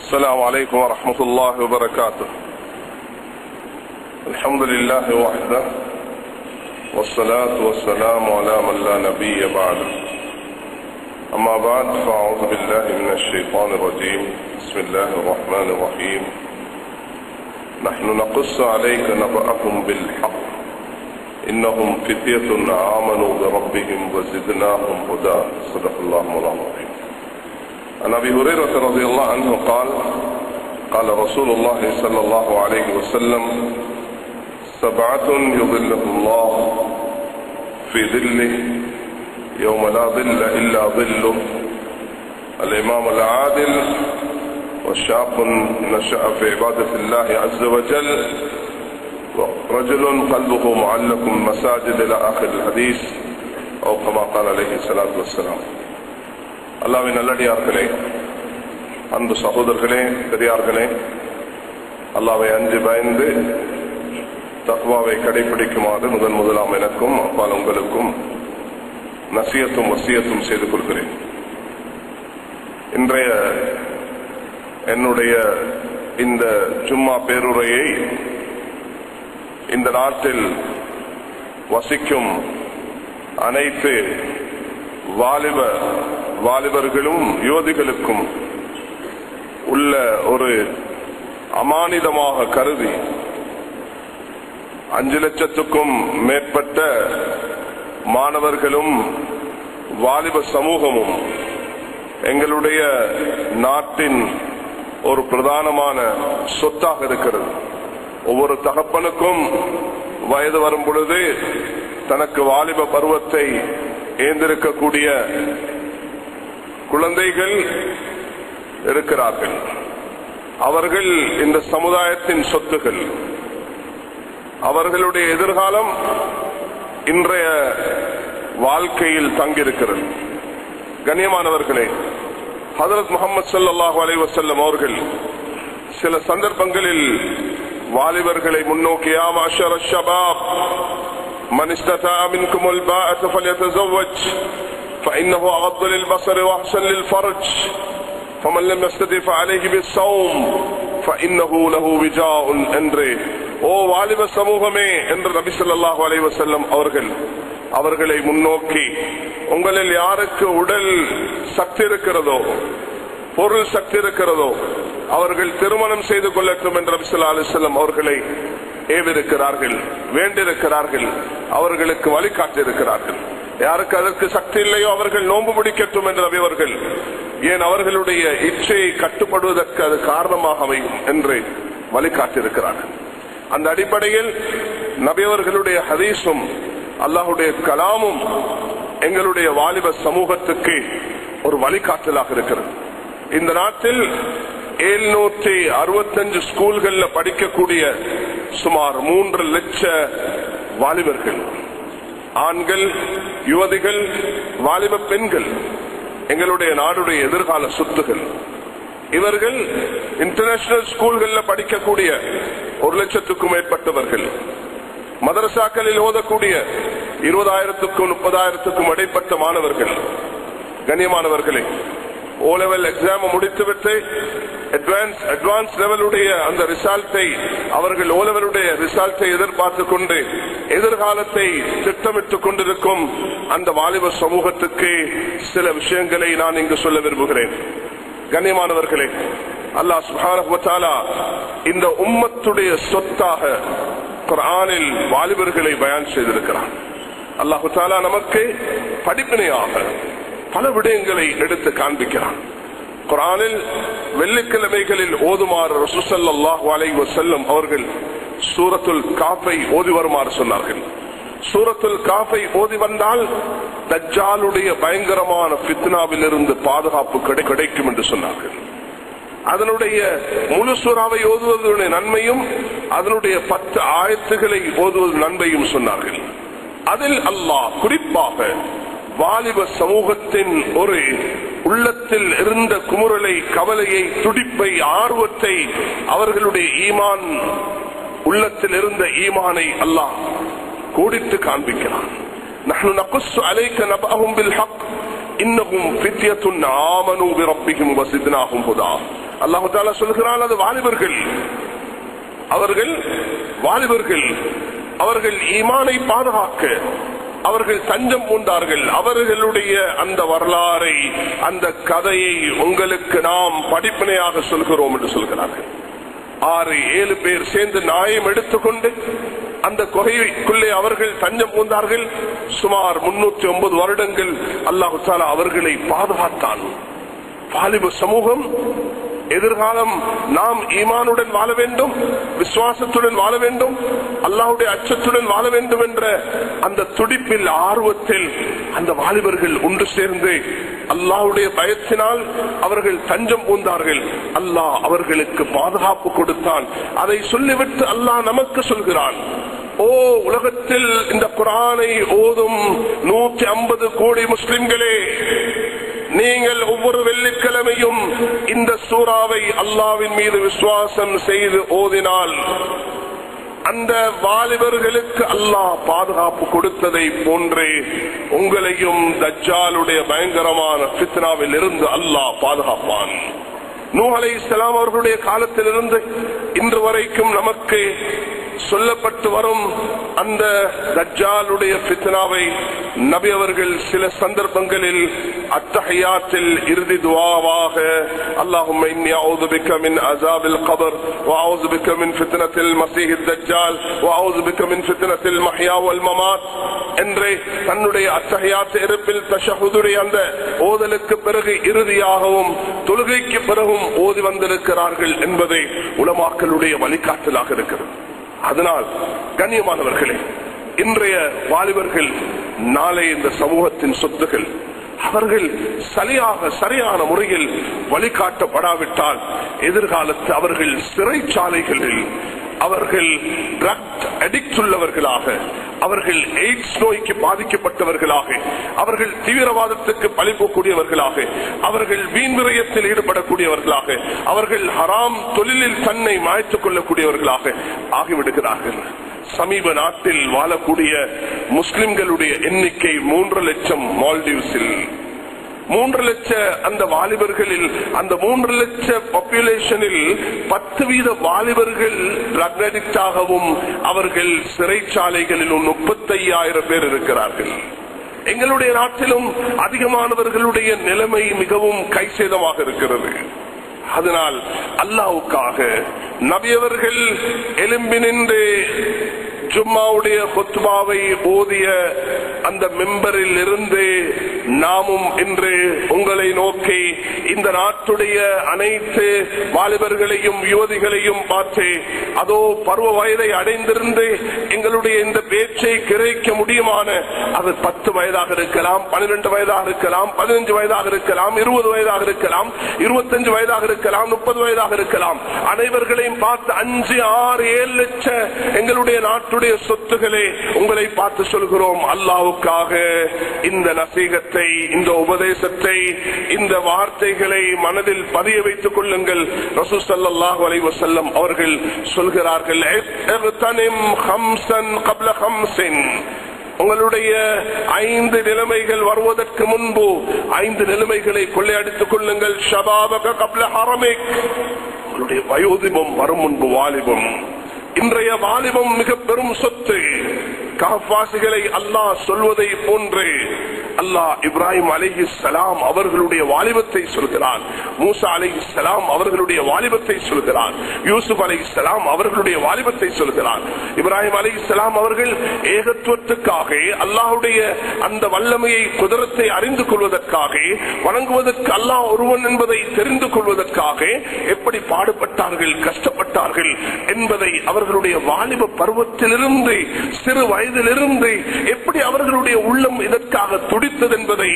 السلام عليكم ورحمة الله وبركاته. الحمد لله وحده والصلاة والسلام على من لا نبي بعده. أما بعد فأعوذ بالله من الشيطان الرجيم. بسم الله الرحمن الرحيم. نحن نقص عليك نبأهم بالحق إنهم فتية آمنوا بربهم وزدناهم هدى. صدق الله العظيم. عن أبي هريرة رضي الله عنه قال قال رسول الله صلى الله عليه وسلم: سبعة يظلهم الله في ظله يوم لا ظل إلا ظله: الإمام العادل، والشاب نشأ في عبادة الله عز وجل، ورجل قلبه معلق مساجد إلى آخر الحديث، أو كما قال عليه الصلاة والسلام. அல்லாஹ்வின் நல்லடியார்களே, அன்பு சகோதரர்களே, பெரியார்களே, அல்லாஹ்வை அஞ்சு பயந்து தக்வாவை கடைபிடிக்குமாறு முதலாம் எனக்கும் அப்பால் உங்களுக்கும் நசியத்தும் வசியத்தும் செய்து கொள்கிறேன். இன்றைய என்னுடைய இந்த ஜும்மா பேருரையை இந்த நாட்டில் வசிக்கும் அனைத்து வாலிபர்களும் யுவதிகளுக்கும் உள்ள ஒரு அமானிதமாக கருதி 5 லட்சத்துக்கும் மேற்பட்ட மாணவர்களும் வாலிப சமூகமும் எங்களுடைய நாட்டின் ஒரு பிரதானமான சொத்தாக இருக்கிறது. ஒவ்வொரு தகப்பனுக்கும் வயது வரும் பொழுது தனக்கு வாலிப பருவத்தை ஏந்திருக்கக்கூடிய குழந்தைகள் இருக்கிறார்கள். அவர்கள் இந்த சமுதாயத்தின் சொத்துகள். அவர்களுடைய எதிர்காலம் இன்றைய வாழ்க்கையில் தங்கியிருக்கிறது. கண்ணியமானவர்களே, ஹஜ்ரத் முஹம்மது ஸல்லல்லாஹு அலைஹி வஸல்லம் அவர்கள் சில சந்தர்ப்பங்களில் வாலிபர்களை முன்னோக்கி, யா மஅஷர ஷபாப் மன் இஸ்ததா மின்குமுல் பாஅத ஃபல்யதஸவ்வஜ் فإنه أغض للبصر وأحسن للفرج فمن لم يستطع فعليه بالصوم فإنه له وجاء என்று ஓ வாலிப சமூகமே என்று நபி ஸல்லல்லாஹு அலைஹி வஸல்லம் அவர்களை முன்னோக்கி, உங்களில் யாருக்கு உடல் சக்தி இருக்கிறதோ, பொருள் சக்தி இருக்கிறதோ, அவர்கள் திருமணம் செய்து கொள்ளட்டும் என்று நபி ஸல்லல்லாஹு அலைஹி வஸல்லம் அவர்களை ஏவிருக்கிறார்கள், வேண்டியிருக்கிறார்கள், அவர்களுக்கு வழிகாட்டியிருக்கிறார்கள். யாருக்கு அதற்கு சக்தி இல்லையோ அவர்கள் நோன்பு பிடிக்கட்டும் என்று நபி அவர்கள், ஏன் அவர்களுடைய இச்சையை கட்டுப்படுவதற்கு அது காரணமாக அமையும் என்று வழிகாட்டியிருக்கிறார்கள். அந்த அடிப்படையில் நபி அவர்களுடைய ஹதீஸும் அல்லாஹுடைய கலாமும் எங்களுடைய வாலிப சமூகத்துக்கு ஒரு வழிகாட்டலாக இருக்கிறது. இந்த நாட்டில் 765 ஸ்கூல்கள்ல படிக்கக்கூடிய சுமார் 3 லட்சம் வாலிபர்கள், ஆண்கள், யுவதிகள், வாலிப பெண்கள் எங்களுடைய நாடுடைய எதிர்கால சொத்துகள். இவர்கள் இன்டர்நேஷனல் ஸ்கூல்கள்ல படிக்கக்கூடிய 1 லட்சத்துக்கும் மேற்பட்டவர்கள், மதரசாக்களில் ஓதக்கூடிய 20,000க்கும் 30,000க்கும் இடைப்பட்ட மாணவர்கள். கண்ணியமானவர்களே, ஓ லெவல் எக்ஸாம் முடித்துவிட்டு அட்வான்ஸ் லெவலுடைய அந்த ரிசல்ட்டை அவர்கள் ஓ லெவலுடைய ரிசல்ட்டை எதிர்பார்த்து கொண்டு எதிர்காலத்தை திட்டமிட்டுக் கொண்டிருக்கும் அந்த வாலிப சமூகத்துக்கு சில விஷயங்களை நான் இங்கு சொல்ல விரும்புகிறேன். கண்ணியமானவர்களே, அல்லாஹ் சுப்ஹானஹு வ தஆலா இந்த உம்மத்துடைய சொத்தாக குர்ஆனில் வாலிபர்களை பயான் செய்திருக்கிறான். அல்லாஹ் தஆலா நமக்கு படிப்பினையாக பல விடயங்களை எடுத்து காண்பிக்கிறான். குர்ஆனில் வெள்ளிக்கிழமைகளில் ஓதுமாறு ரசூல் ஸல்லல்லாஹு அலைஹி வஸல்லம் அவர்கள் சூரத்துல் காஃபை ஓதி வருமாறு சொன்னார்கள். சூரத்துல் காஃபை ஓதி வந்தால் தஜ்ஜாலுடைய பயங்கரமான ஃபித்னாவில் இருந்து பாதுகாப்பு கிடைக்கும் என்று சொன்னார்கள். அதனுடைய முழு சூறாவை ஓதுவதனுடைய நன்மையும் அதனுடைய 10 ஆயத்துகளை ஓதுவது நன்மையும் சொன்னார்கள். அதில் அல்லாஹ் குறிப்பாக வாலிப சமூகத்தின் ஒரு உள்ளத்தில் இருந்த குமுறலை, கவலையை, துடிப்பை, ஆர்வத்தை, அவர்களுடைய ஈமான், உள்ளத்தில் இருந்த ஈமானை அல்லாஹ் கோடிட்டு காண்பிக்கிறான். நஹ்னு நகுஸ்ஸு அலைக நபஅஹும் பில் ஹக் இன்னஹும் ஃபித்யத்துன் ஆமனூ பிரப்பிஹிம் வஸித்னாஹும் ஹுதா. அல்லாஹ் தஆலா சொல்கிறான், அது வாலிபர்கள். அவர்கள் வாலிபர்கள், அவர்கள் ஈமானை பாதுகாக்க அவர்கள் தஞ்சம் பூண்டார்கள். அவர்களுடைய அந்த வரலாறை, அந்த கதையை உங்களுக்கு நாம் படிப்பினையாக சொல்கிறோம் என்று சொல்கிறார்கள். 6-7 பேர் சேர்ந்து நாயம் எடுத்துக்கொண்டு அந்த குகைக்குள்ளே அவர்கள் தஞ்சம் பூந்தார்கள். சுமார் 309 வருடங்கள் அல்லாஹ் தஆலா அவர்களை பாதுகாத்தான். வாலிப சமூகம், எதிர்காலம் நாம் ஈமானுடன் வாழ வேண்டும், விசுவாசத்துடன் வாழ வேண்டும், அல்லாஹ்வுடைய அச்சத்துடன் வாழ வேண்டும் என்ற அந்த துடிப்பில், ஆர்வத்தில் அந்த வாலிபர்கள் ஒன்று சேர்ந்து அல்லாஹ்வுடைய பயத்தினால் அவர்கள் தஞ்சம் பூந்தார்கள். அல்லாஹ் அவர்களுக்கு பாதுகாப்பு கொடுத்தான். அதை சொல்லிவிட்டு அல்லாஹ் நமக்கு சொல்கிறான், ஓ உலகத்தில் இந்த குர்ஆனை ஓதும் 150 கோடி முஸ்லிம்களே, நீங்கள் ஒவ்வொரு வெள்ளிக்கிழமையும் இந்த சூறாவை அல்லாஹ்வின் மீது விசுவாசம் செய்து ஓதினால் அந்த வாலிபர்களுக்கு அல்லாஹ் பாதுகாப்பு கொடுத்ததை போன்றே உங்களையும் தஜ்ஜாலுடைய பயங்கரமான ஃபித்னாவில் இருந்து அல்லாஹ் பாதுகாப்பான். நூஹ் அலைஹிஸ்ஸலாம் அவர்களுடைய காலத்திலிருந்து இன்று வரைக்கும் நமக்கு சொல்லப்பட்டு வரும் அந்த தஜ்ஜாலுடைய ஃபித்னாவை நபி அவர்கள் சில சந்தர்ப்பங்களில் அத்தஹியாத்தில் இறுதி துஆவாக, அல்லாஹும்ம இன்னி அஊது பிக மின் அஸாபில் கப்ர் வ அஊது பிக மின் ஃபித்னத்தில் மஸீஹித் தஜ்ஜால் வ அஊது பிக மின் ஃபித்னத்தில் மஹ்யா வல் மமாத் என்று தன்னுடைய அத்தஹியாத் இருப்பில் தஷஹுதுடைய அந்த ஓதலுக்கு பிறகு இறுதியாகவும் தொழுகைக்கு பிறகும் ஓதி வந்திருக்கிறார்கள் என்பதை உலமாக்களுடைய வழிகாட்டலாக இருக்கிறது. அதனால் கண்ணியமானவர்களே, இன்றைய வாலிபர்கள் நாளை இந்த சமூகத்தின் சொத்துகள். அவர்கள் சரியான முறையில் வழிகாட்டப்படாவிட்டால் எதிர்காலத்தில் அவர்கள் சிறைச்சாலைகளில், அவர்கள் ட்ரக் அடிக்ட் உள்ளவர்களாக, அவர்கள் எய்ட்ஸ் நோய்க்கு பாதிக்கப்பட்டவர்களாக, அவர்கள் தீவிரவாதத்துக்கு பழிபோக்கூடியவர்களாக, அவர்கள் வீண் விரயத்தில் ஈடுபடக்கூடியவர்களாக, அவர்கள் ஹராம் தொழிலில் தன்னை மாய்த்துக் கொள்ளக்கூடியவர்களாக ஆகிவிடுகிறார்கள். சமீப நாட்டில் வாழக்கூடிய முஸ்லிம்களுடைய எண்ணிக்கை 3 லட்சம். மால்டீவ்ஸில் 3 லட்ச அந்த வாலிபர்களில், அந்த 3 லட்ச பாப்புலேஷனில் 10% வாலிபர்கள் ட்ரக் அடிக்டாகவும் அவர்கள் சிறைச்சாலைகளிலும் 35,000 பேர் இருக்கிறார்கள். எங்களுடைய நாட்டிலும் அதிகமானவர்களுடைய நிலைமை மிகவும் கைசேதமாக இருக்கிறது. அதனால் அல்லாஹ்வுக்காக நபியவர்கள் எழும்பி நின்று ஜும்மாவுடைய குத்பாவை ஓதிய அந்த மெம்பரில் இருந்து நாமும் இன்று உங்களை நோக்கி இந்த நாட்டுடைய அனைத்து வாலிபர்களையும் யுவதிகளையும் பார்த்து, அதோ பருவ வயதை அடைந்திருந்து எங்களுடைய இந்த பேச்சை கிரைக்க முடியுமான, அது 10 வயதாக இருக்கலாம், 12 வயதாக இருக்கலாம், 15 வயதாக இருக்கலாம், 20 வயதாக இருக்கலாம், 25 வயதாக இருக்கலாம், 30 வயதாக இருக்கலாம், அனைவர்களையும் பார்த்து 5, 6, 7 லட்ச எங்களுடைய நாட்டுடைய சொத்துக்களே, உங்களை பார்த்து சொல்கிறோம், அல்லாஹ்வுக்காக இந்த நசீகத்தை, இந்த உபதேசத்தை, இந்த வார்த்தைகளை மனதில் பதிய வைத்துக் கொள்ளுங்கள். ரசூல் ஸல்லல்லாஹு அலைஹி வஸல்லம் அவர்கள் சொல்கிறார்கள், இக்தனிம் ஹம்ஸன் கப்ல ஹம்ஸின், உங்களுடைய 5 நிலைமைகள் வருவதற்கு முன்பு 5 நிலைமைகளை கொள்ளையடித்துக் கொள்ளுங்கள். ஷபாபக கப்ல ஹரமிக், உங்களுடைய வயோதிபம் வரும் முன்பு வாலிபம். இன்றைய வாலிபம் மிக பெரும் சொத்து. கஹ்வாசிகளை அல்லாஹ் சொல்வதை போன்று அல்லாஹ் இப்ராஹிம் அலைஹிஸ்ஸலாம் அவர்களுடைய வாலிபத்தை சொல்கிறான், மூசா அலைஹிஸ்ஸலாம் அவர்களுடைய வாலிபத்தை சொல்கிறான், யூசுப் அலைஹிஸ்ஸலாம் அவர்களுடைய வாலிபத்தை சொல்கிறான். இப்ராஹிம் அலைஹிஸ்ஸலாம் அவர்கள் ஏகத்துவத்துக்காக, அல்லாஹ்வுடைய அந்த வல்லமையை, குதிரத்தை அறிந்து கொள்வதற்காக, வணங்குவதற்கு அல்லாஹ் ஒருவன் என்பதை தெரிந்து கொள்வதற்காக எப்படி பாடுபட்டார்கள், கஷ்டப்பட்டார்கள் என்பதை அவர்களுடைய வாலிப பருவத்திலிருந்து, சிறு வயதிலிருந்து எப்படி அவர்களுடைய உள்ளம் இதற்காக துடித்தது என்பதை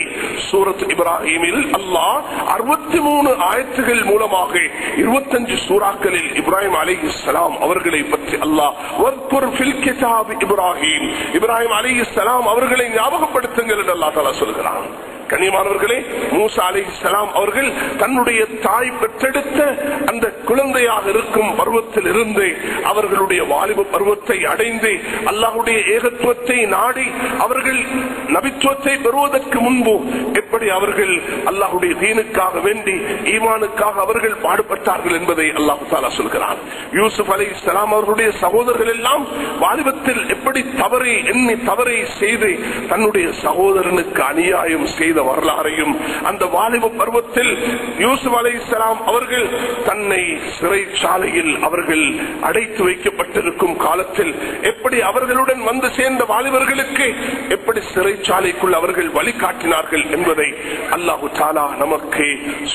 சூரத் இப்ராஹிமில் அல்லாஹ் 63 ஆயத்துகள் மூலமாக 25 சூறாக்களில் இப்ராஹிம் அலைஹிஸ்ஸலாம் அவர்களை பற்றி அல்லாஹ் வத்குர் ஃபில் கிதாப் இப்ராஹிம், இப்ராஹிம் அலைஹிஸ்ஸலாம் அவர்களை ஞாபகப்படுத்துங்கள் என்று அல்லாஹ் தஆலா சொல்கிறான். கண்ணியமானவர்களே, மூசா அலைஹிஸ்ஸலாம் அவர்கள் தன்னுடைய தாய் பெற்றெடுத்த அந்த குழந்தையாக இருக்கும் பருவத்தில் இருந்து அவர்களுடைய வாலிப பருவத்தை அடைந்து அல்லாஹ்வுடைய ஏகத்துவத்தை நாடி அவர்கள் நபித்துவத்தை பெறுவதற்கு முன்பு எப்படி அவர்கள் அல்லாஹ்வுடைய தீனுக்காக வேண்டி ஈமானுக்காக அவர்கள் பாடுபட்டார்கள் என்பதை அல்லாஹ் தஆலா சொல்கிறார். யூசுப் அலைஹிஸ்ஸலாம் அவர்களுடைய சகோதரர்கள் எல்லாம் வாலிபத்தில் எப்படி தவறை எண்ணி தவறை செய்து தன்னுடைய சகோதரனுக்கு அநியாயம் செய்த வரலாறையும், அந்த வாலிப பருவத்தில் யூசுப் அலைஹிஸ்ஸலாம் அவர்கள் தன்னை சிறைச்சாலையில் அவர்கள் அடைத்து வைக்கப்பட்டிருக்கும் காலத்தில் எப்படி அவர்களுடன் வந்து சேர்ந்த வாலிபர்களுக்கு எப்படி சிறைச்சாலைக்குள் அவர்கள் வழிகாட்டினார்கள் என்பதை அல்லாஹு தஆலா நமக்கு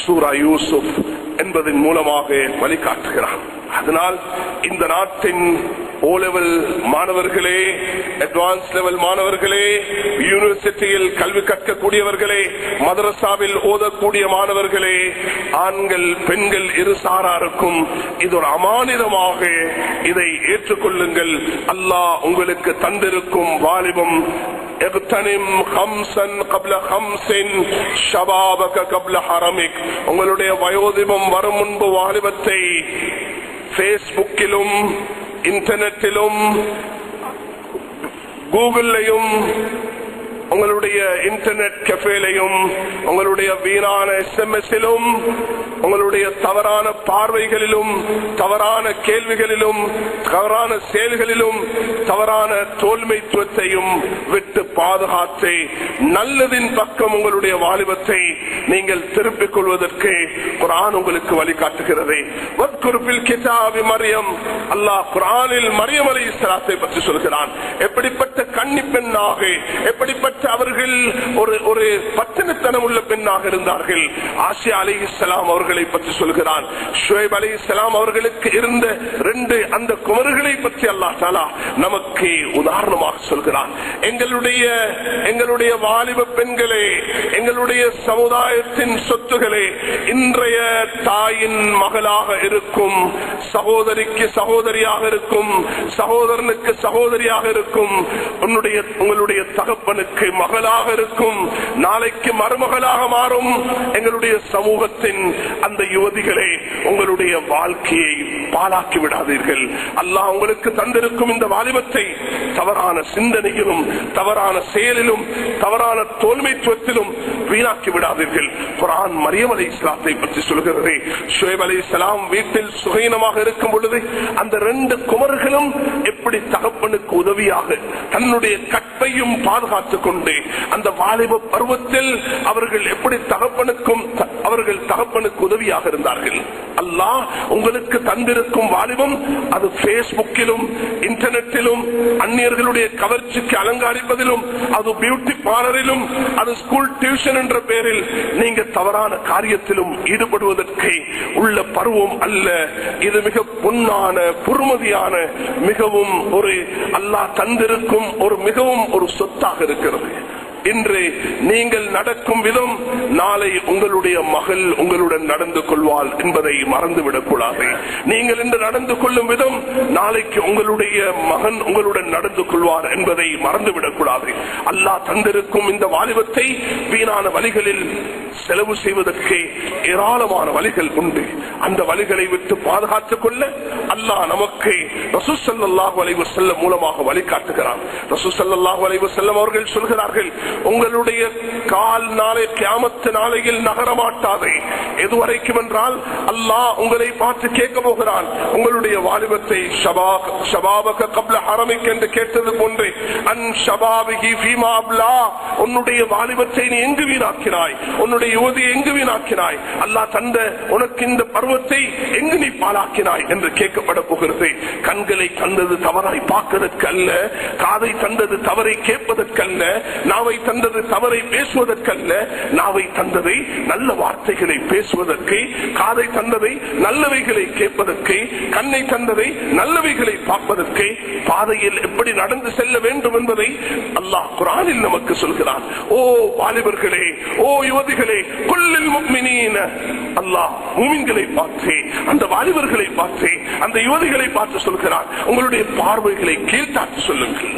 சூரா யூசுப் என்பதன் மூலமாக வழிகாட்டுகிறான். அதனால் இந்த நாட்டின் ஓ லெவல் மாணவர்களே, அட்வான்ஸ் லெவல் மாணவர்களே, யூனிவர்சிட்டியில் கல்வி கற்கக்கூடியவர்களே, மதரசாவில் ஓதக்கூடிய மாணவர்களே, ஆண்கள் பெண்கள் இரு சாராருக்கும் இது ஒரு அமானிதமாக இதை ஏற்றுக்கொள்ளுங்கள். அல்லாஹ் உங்களுக்கு தந்திருக்கும் வாலிபம் உங்களுடைய வயோதிபம் வரும் முன்பு வாலிபத்தை பேஸ்புக்கிலும் இன்டர்நெட்டிலும் கூகுள்லையும் உங்களுடைய இன்டர்நெட் கஃபேலையும் உங்களுடைய வீணான SMS-இலும் உங்களுடைய தவறான பார்வைகளிலும் தவறான கேள்விகளிலும் தவறான செயல்களிலும் தவறான தோல்மைத்துவத்தையும் விட்டு பாதுகாத்து நல்லதின் பக்கம் உங்களுடைய வாலிபத்தை நீங்கள் திருப்பிக் கொள்வதற்கு குர்ஆன் உங்களுக்கு வழிகாட்டுகிறது. வத்குருபில் கிதாபி மரியம், அல்லாஹ் குர்ஆனில் மரியம் அலைஹிஸ்ஸலாத்தை பற்றி சொல்கிறான். எப்படிப்பட்ட கன்னி பெண்ணாக, எப்படிப்பட்ட அவர்கள் ஒரு பத்தினித்தனம் உள்ள பெண்ணாக இருந்தார்கள். ஆசியா அலைஹிஸ்ஸலாம் அவர்களை பற்றி சொல்கிறான். ஷுவைப் அலைஹிஸ்ஸலாம் அவர்களுக்கு இருந்த 2 அந்த குமர்களை பற்றி அல்லாஹ் தஆலா நமக்கு உதாரணமாக சொல்கிறான். எங்களுடைய வாலிப பெண்களே, எங்களுடைய சமுதாயத்தின் சொத்துகளே, இன்றைய தாயின் மகளாக இருக்கும், சகோதரிக்கு சகோதரியாக இருக்கும், சகோதரனுக்கு சகோதரியாக இருக்கும், உங்களுடைய தகப்பனுக்கு மகளாக இருக்கும், நாளைக்கு மருமகளாக மாறும் எங்களுடைய சமூகத்தின் அந்த யுவதிகளே, உங்களுடைய வாழ்க்கையை பாழாக்கி விடாதீர்கள். அல்லாஹ் உங்களுக்கு தந்திருக்கும் இந்த வாலிபத்தை தவறான சிந்தனையிலும் தவறான செயலிலும் தவறான தோல்மைத்துவத்திலும் வீணாக்கி விடாதீர்கள். குர்ஆன் மரியம் அலைஹிஸ்ஸலாத்தை பற்றி சொல்கிறது. ஷுவைப் அலைஹிஸ்ஸலாம் வீட்டில் சுகைனமாக இருக்கும் பொழுது அந்த 2 குமர்களும் எப்படி தகப்பனுக்கு உதவியாக தன்னுடைய கற்பையும் பாதுகாத்துக் கொண்டு அந்த வாலிப பருவத்தில் அவர்கள் எப்படி தகப்பனுக்கு உதவியாக இருந்தார்கள். அல்லாஹ் உங்களுக்கு தந்திருக்கும் வாலிபம் அது பேஸ்புக்கிலும் இன்டர்நெட்டிலும் அந்நியர்களுடைய கவர்ச்சிக்கு அலங்கரிப்பதிலும் அது பியூட்டி பார்லரிலும் அது ஸ்கூல் டியூஷன் என்ற பெயரில் நீங்க தவறான காரியத்திலும் ஈடுபடுவதற்கு உள்ள பருவம் அல்ல. இது மிக பொன்னான பொறுமதியான மிகவும் ஒரு அல்லாஹ் தந்திருக்கும் மிகவும் ஒரு சொத்தாக இருக்கிறது. இன்று நீங்கள் நடக்கும் விதம் நாளை உங்களுடைய மகள் உங்களுடன் நடந்து கொள்வாள் என்பதை மறந்துவிடக் கூடாது. நீங்கள் இன்று நடந்து கொள்ளும் விதம் நாளைக்கு உங்களுடைய மகன் உங்களுடன் நடந்து கொள்வார் என்பதை மறந்துவிடக் கூடாது. அல்லாஹ் தந்திருக்கும் இந்த வாலிபத்தை வீணான வழிகளில் செலவு செய்வதற்கு ஏராளமான வழிகள் உண்டு. அந்த வழிகளை விட்டு பாதுகாத்துக் கொள்ள அல்லாஹ் நமக்கு ரசூல் ஸல்லல்லாஹு அலைஹி வஸல்லம் மூலமாக வழிகாட்டுகிறார். ரசூல் ஸல்லல்லாஹு அலைஹி வஸல்லம் அவர்கள் சொல்கிறார்கள், உங்களுடைய கால் நாளை கியாமத் நாளையில் நகரமாட்டாது. எதுவரைக்கும் என்றால் அல்லாஹ் உங்களை பார்த்து கேட்க போகிறான், உங்களுடைய வாலிபத்தை ஷபாபக கப்ல ஹரமிக் என்று கேட்டது போன்று அன் ஷபாபிஹி ஃபீமா அப்லா, உன்னுடைய வாலிபத்தை நீ எங்கு வீணாக்கினாய், உன்னுடைய யுவதியை எங்கு வீணாக்கினாய், அல்லாஹ் தந்த உனக்கு இந்த பருவத்தை எங்கு நீ பாழாக்கினாய் என்று கேட்கப்பட போகிறது. கண்களை தந்தது தவறாய் பார்ப்பதற்கு அல்ல, காதை தந்தது தவறை கேட்பதற்கல்ல, நாவை தந்தது தவறை பேசுவதற்கல்ல, நாவை தந்ததை நல்ல வார்த்தைகளை பேசுவதற்கு, காதை தந்ததை நல்லவைகளை கேட்பதற்கு, கண்ணை தந்ததை நல்லவைகளை பார்ப்பதற்கு, பாதையில் எப்படி நடந்து செல்ல வேண்டும் என்பதை அல்லாஹ் குர்ஆனில் நமக்கு சொல்கிறான். ஓ வாலிபர்களே, ஓ யுவதிகளே, குல்லில் முஃமினீன, அல்லாஹ் மூமின்களை பார்த்து அந்த வாலிபர்களை பார்த்து அந்த யுவதிகளை பார்த்து சொல்கிறான், உங்களுடைய பார்வைகளை கீழ்த்தாட்டு சொல்லுங்கள்.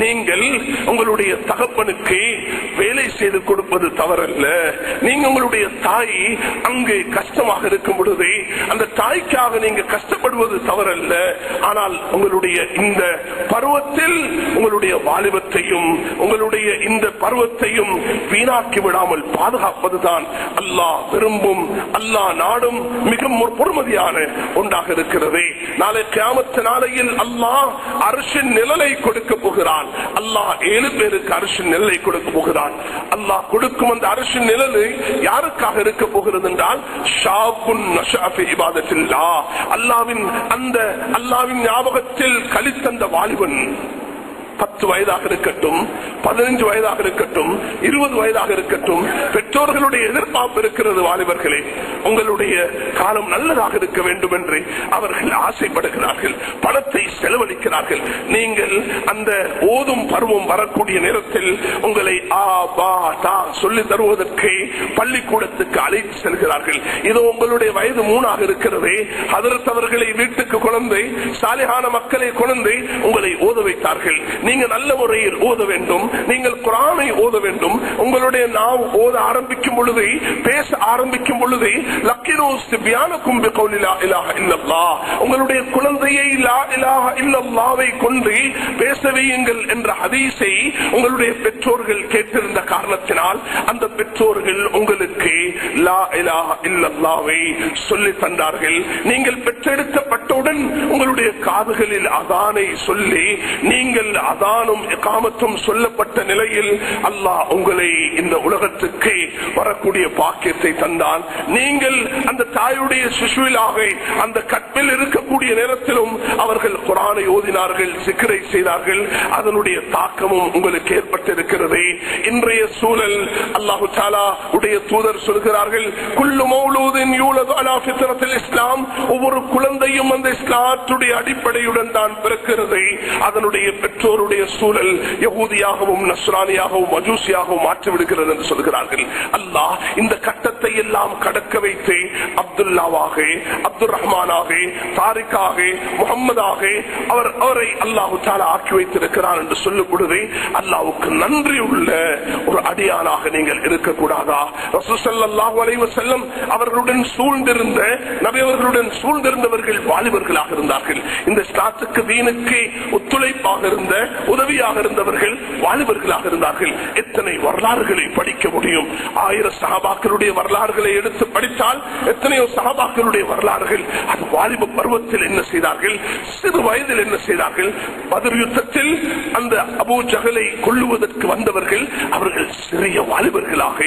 நீங்கள் உங்களுடைய தகப்பனுக்கு வேலை செய்து கொடுப்பது தவறல்ல. நீங்க உங்களுடைய தாய் அங்கு கஷ்டமாக இருக்கும் பொழுது அந்த தாய்க்காக நீங்க கஷ்டப்படுவது தவறல்ல. ஆனால் உங்களுடைய இந்த பருவத்தில் உங்களுடைய வாலிபத்தையும் உங்களுடைய இந்த பருவத்தையும் வீணாக்கி விடாமல் பாதுகாப்பதுதான் அல்லாஹ் விரும்பும், அல்லாஹ் நாடும் மிக பொறுமதியான ஒன்றாக இருக்கிறது. நாளை கியாமத் நாளையில் அல்லாஹ் அர்ஷின் நிழலை கொடுக்க போகிறான். அல்லாஹ் 7 பேருக்கு அர்ஷின் நிழலை கொடுக்க போகிறான். அல்லாஹ் கொடுக்கும் அந்த அர்ஷின் நிழல் யாருக்காக இருக்க போகிறது என்றால் ஷாபுன் நஷஅ ஃபீ இபாதத்தில்லாஹ், அல்லாஹ்வின் ஞாபகத்தில் கலித்தந்த வாலிபன் 10 வயதாக இருக்கட்டும், 15 வயதாக இருக்கட்டும், 20 வயதாக இருக்கட்டும், பெற்றோர்களுடைய எதிர்பார்ப்பு இருக்கிறது. வாலிபர்களே, உங்களுடைய காலம் நல்லதாக இருக்க வேண்டும் என்று அவர்கள் ஆசைப்படுகிறார்கள், பணத்தை செலவழிக்கிறார்கள். நீங்கள் அந்த ஓதும் பருவம் வரக்கூடிய நேரத்தில் உங்களை சொல்லி தருவதற்கு பள்ளிக்கூடத்துக்கு அழைத்து செல்கிறார்கள். இதோ உங்களுடைய வயது 3ஆக இருக்கிறது. ஹதரத் அவர்களை வீட்டுக்கு கொண்டு சாலிஹான மக்களை கொண்டு உங்களை ஓத வைத்தார்கள். நீங்க நல்ல முறையில் ஓத வேண்டும், நீங்கள் குர்ஆனை ஓத வேண்டும். உங்களுடைய நாம் ஓத ஆரம்பிக்கும் பொழுது, பேச ஆரம்பிக்கும் பொழுது உங்களுடைய குழந்தையை லா இலாஹ இல்லல்லாஹ்வை கொண்டு பேச வையுங்கள் என்ற ஹதீஸை உங்களுடைய பெற்றோர்கள் கேட்டிருந்த காரணத்தினால் அந்த பெற்றோர்கள் உங்களுக்கு லா இலாஹ இல்லல்லாஹ்வை சொல்லி தந்தார்கள். நீங்கள் பெற்றெடுக்கப்பட்டவுடன் உங்களுடைய காதுகளில் அதானை சொல்லி நீங்கள் அதானும் இகாமத்தும் சொல்லப்பட்ட நிலையில் அல்லாஹ் உங்களை இந்த உலகத்துக்கு வரக்கூடிய பாக்கியத்தை தந்தான். நீங்கள் அந்த தாயுடைய சிசுவிலாக அந்த கற்பில் இருக்கக்கூடிய நேரத்திலும் அவர்கள் குர்ஆனை ஓதினார்கள், சிக்ரை செய்தார்கள். அதனுடைய தாக்கமும் உங்களுக்கு ஏற்பட்டிருக்கிறது. இன்றைய சூழல் அல்லாஹு தஆலா உடைய தூதர் சொல்கிறார்கள், குல்லு மௌலூதின் யூலது அலா ஃபித்ரத்தில் இஸ்லாம், ஒவ்வொரு குழந்தையும் அந்த இஸ்லாத்துடைய அடிப்படையுடன் தான் பிறக்கிறது. அதனுடைய பெற்றோருடைய சூழல் யஹூதியாகவும் நஸ்ரானியாகவும் மஜூசியாகவும் மாற்றிவிடுகிறது என்று சொல்கிறார்கள். அல்லாஹ் இந்த கட்டத்தை எல்லாம் கடக்க வைத்து அப்துல்லாவாக, அப்துல் ரஹ்மானாக, தாரிக்காக, முகம்மதாக அவரை அல்லாஹு தஆலா ஆக்கி வைத்திருக்கிறார் என்று சொல்லும் பொழுது அல்லாஹ்வுக்கு நன்றி உள்ள ஒரு அடியானாக நீங்கள் இருக்கக்கூடாதா? ரசூல் ஸல்லல்லாஹு அலைஹி வஸல்லம் அவர்களுடன் சூழ்ந்திருந்த நபி அவர்களுடன் சூழ்ந்திருந்தவர்கள் வாலிபர்களாக இருந்தார்கள். இந்த இஸ்லாத்துக்கு தீனுக்கு ஒத்துழைப்பாக இருந்த, உதவியாக இருந்தவர்கள் வாலிபர்களாக இருந்தார்கள். எத்தனை வரலாறுகளை படிக்க முடியும்? 1000 சஹாபாக்களுடைய வரலாறுகளை எடுத்து படித்தால் எத்தனையோ சஹாபாக்களுடைய வரலாறுகள். அது வாலிப பருவத்தில் என்ன செய்தார்கள், சிறு வயதில் என்ன செய்தார்கள். பத்ர் யுத்தத்தில் அந்த அபூ ஜஹலை கொல்லுவதற்கு வந்தவர்கள் அவர்கள் சிறிய வாலிபர்களாக,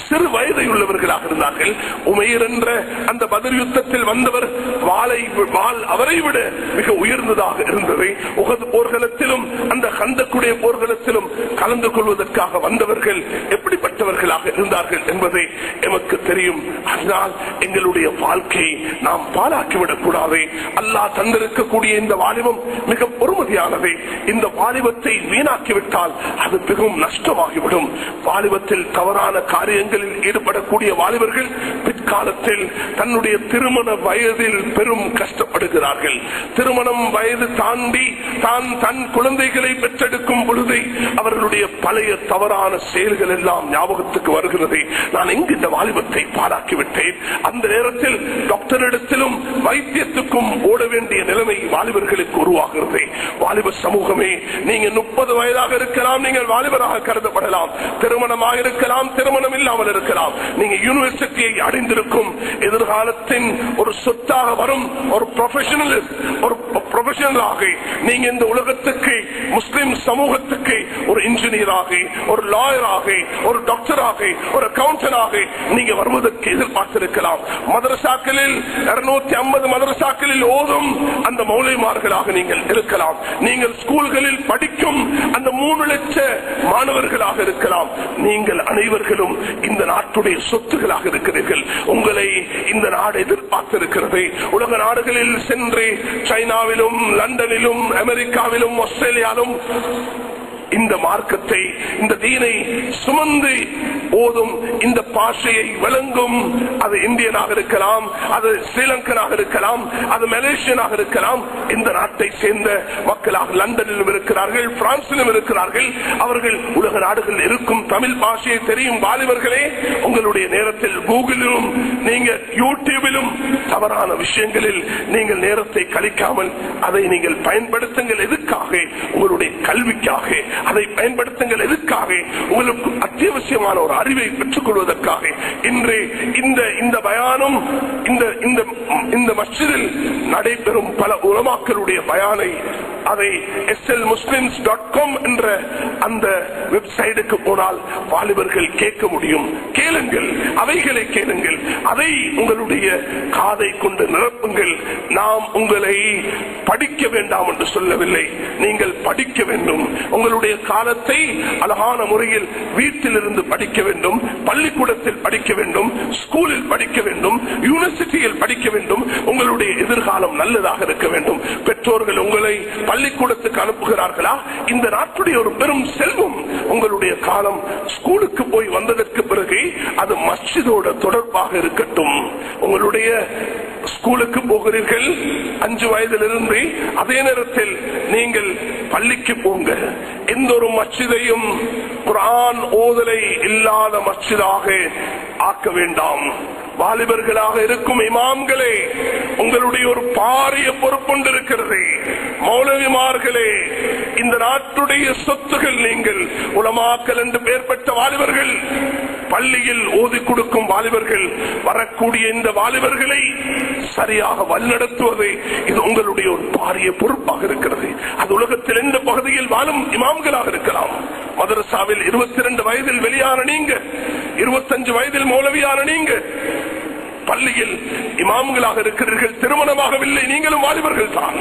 சிறு வயதை உள்ளவர்களாக இருந்தார்கள். உமைர் என்ற அந்த பத்ர் யுத்தத்தில் வந்தவர் வாள் அவரை விட மிக உயர்ந்ததாக இருந்தது. உஹது போர்களத்திலும் அந்த கந்தக்குடைய போர்களத்திலும் கலந்து கொள்வதற்காக வந்தவர்கள் எப்படிப்பட்டவர்களாக இருந்தார்கள் என்பதை எமக்கு தெரியும். அதனால் எங்களுடைய வாழ்க்கையை நாம் பாழாக்கிவிடக் கூடாது. அல்லாஹ் தந்திருக்கக்கூடிய இந்த வாலிபம் மிக பொறுமதியானது. இந்த வாலிபத்தை வீணாக்கிவிட்டால் அது மிகவும் நஷ்டமாகிவிடும். வாலிபத்தில் தவறான காரியங்களில் ஈடுபடக்கூடிய வாலிபர்கள் பிற்காலத்தில் தன்னுடைய திருமண வயதில் பெரும் கஷ்டப்படுகிறார்கள். திருமணம் வயது தாண்டி தன் குழந்தைகளை பெற்றெடுக்கும் பொழுது அவர்களுடைய பழைய தவறான செயல்கள் எல்லாம் ஞாபகத்துக்கு வருகிறது. நான் எங்கு இந்த வாலிபத்தை பாழாக்கிவிட்டேன். அந்த நேரத்தில் டாக்டரிடத்திலும் வைத்தியத்துக்கும் ஓட வேண்டிய நிலைமை வாலிபர்களுக்கு உருவாகிறது. வாலிப சமூகமே, நீங்க 30 வயதாக இருக்கலாம், நீங்கள் வாலிபராக கருதப்படலாம். திருமணமாக இருக்கலாம், திருமணம் இல்லாமல் இருக்கலாம். நீங்க யூனிவர்சிட்டியை அடைந்திருக்கும் எதிர்காலத்தின் ஒரு சொத்தாக வரும் ஒரு ப்ரொஃபஷனலாக நீங்க இந்த உலகத்துக்கு, முஸ்லிம் சமூகத்துக்கு ஒரு இன்ஜினியராக, ஒரு லாயராக, ஒரு டாக்டராக, ஒரு அக்கவுண்டன்டாக நீங்க வருவதற்கு எதிர்பார்த்திருக்கலாம். மதரசாக்களில் 250 மதரசாக்களில் ஓதும் அந்த மௌலைமார்களாக நீங்கள் இருக்கலாம். நீங்கள் ஸ்கூல்களில் படிக்கும் அந்த 3 லட்சம் மாணவர்களாக இருக்கலாம். நீங்கள் அனைவர்களும் இந்த நாட்டுடைய சொத்துகளாக இருக்கிறீர்கள். உங்களை இந்த நாடு எதிர்பார்த்திருக்கிறது. உலக நாடுகளில் சென்று சைனாவிலும், லண்டனிலும், அமெரிக்காவிலும், ஆஸ்திரேலியாவிலும் இந்த மார்க்கத்தை, இந்த தீனை சுமந்து ஓதும் இந்த பாஷையை விளங்கும். அது இந்தியனாக இருக்கலாம், அது ஸ்ரீலங்கனாக இருக்கலாம், அது மலேசியனாக இருக்கலாம், இந்த நாட்டை சேர்ந்த மக்களாக லண்டனிலும் இருக்கிறார்கள், பிரான்சிலும் இருக்கிறார்கள். அவர்கள் உலக நாடுகளில் இருக்கும் தமிழ் பாஷையை தெரியும் வாலிபர்களே. உங்களுடைய நேரத்தில் கூகுளிலும் நீங்க யூடியூபிலும் தவறான விஷயங்களில் நீங்கள் நேரத்தை கழிக்காமல் அதை நீங்கள் பயன்படுத்துங்கள். எதுக்காக? உங்களுடைய கல்விக்காக. அதை பயன்படுத்துங்கள். எதுக்காக? உங்களுக்கு அத்தியாவசியமான ஒரு அறிவை பெற்றுக் கொள்வதற்காக. இன்று இந்த பயானும் இந்த மஸ்ஜிதில் நடைபெறும் பல உலமாக்களுடைய பயானை அதை slmuslims.com என்ற அந்த வெப்சைட்டுக்கு போனால் வாலிபர்கள் கேட்க முடியும். கேளுங்கள், அவைகளை கேளுங்கள், அதை உங்களுடைய காதை கொண்டு நிரப்புங்கள். நாம் உங்களை படிக்க வேண்டாம் என்று சொல்லவில்லை, நீங்கள் படிக்க வேண்டும். உங்களுடைய காலத்தை அழகான முறையில் வீட்டிலிருந்து படிக்க வேண்டும், பள்ளிக்கூடத்தில் படிக்க வேண்டும், ஸ்கூலில் படிக்க வேண்டும், யூனிவர்சிட்டியில் படிக்க வேண்டும். உங்களுடைய எதிர்காலம் நல்லதாக இருக்க வேண்டும். பெற்றோர்கள் உங்களை பள்ளிக்கூடத்துக்கு அனுப்புகிறார்களா? இந்த நாட்டுடைய ஒரு பெரும் செல்வம் உங்களுடைய காலம் ஸ்கூலுக்கு போய் வந்ததற்கு பிறகு அது மஸ்ஜிதோட தொடர்பாக இருக்கட்டும். உங்களுடைய ஸ்கூலுக்கு போகிறீர்கள் 5 வயதிலிருந்து, அதே நேரத்தில் நீங்கள் பள்ளிக்கு போங்க. எந்த ஒரு மஸ்ஜிதையும் குர்ஆன் ஓதலை இல்லாத மஸ்ஜிதாக ஆக்க வேண்டாம். வாலிபர்களாக இருக்கும் இமாம்களே, உங்களுடைய ஒரு பாரிய பொறுப்புண்டு இருக்கிறது. மௌலவிமார்களே, இந்த நாட்டுடைய சொத்துகள் நீங்கள். உலமாக்கல் என்று பெயர் பெற்ற வாலிபர்கள், பள்ளியில் ஓதி கொடுக்கும் வாலிபர்கள், வரக்கூடிய இந்த வாலிபர்களை சரியாக வழிநடத்துவது இது உங்களுடைய ஒரு பாரிய பொறுப்பாக இருக்கிறது. அது உலகத்தில் எந்த பகுதியில் வாழும் இமாம்களாக இருக்கலாம். மதரசாவில் 22 வயதில் வெளியான நீங்க, 25 வயதில் மௌலவியான நீங்க பள்ளியில் இமாம்களாக இருக்கிறீர்கள். திருமணமாகவில்லை, நீங்களும் வாலிபர்கள் தான்.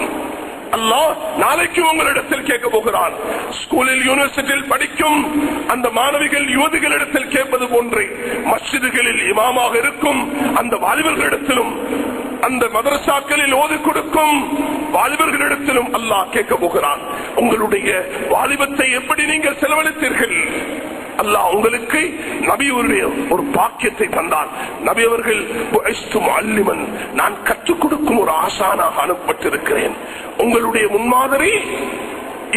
அல்லாஹ் நாளைக்கு உங்களிடத்தில் கேட்க போகிறான். ஸ்கூலில் யூனிவர்சிட்டியில் படிக்கும் அந்த மாணவிகள் யுவதிகளிடத்தில் கேட்பது போன்று மஸ்ஜிதுகளில் இமாமாக இருக்கும் அந்த வாலிபர்களிடத்திலும், அந்த மதரசாக்களில் ஓதி கொடுக்கும் வாலிபர்களிடத்திலும் அல்லாஹ் கேட்க போகிறான். உங்களுடைய வாலிபத்தை எப்படி நீங்கள் செலவழித்தீர்கள்? அல்லாஹ் உங்களுக்கு நபியுடைய ஒரு பாக்கியத்தை தந்தான். நபி அவர்கள் நான் கற்றுக் கொடுக்கும் ஒரு ஆசானாக அனுப்பப்பட்டிருக்கிறேன். உங்களுடைய முன்மாதிரி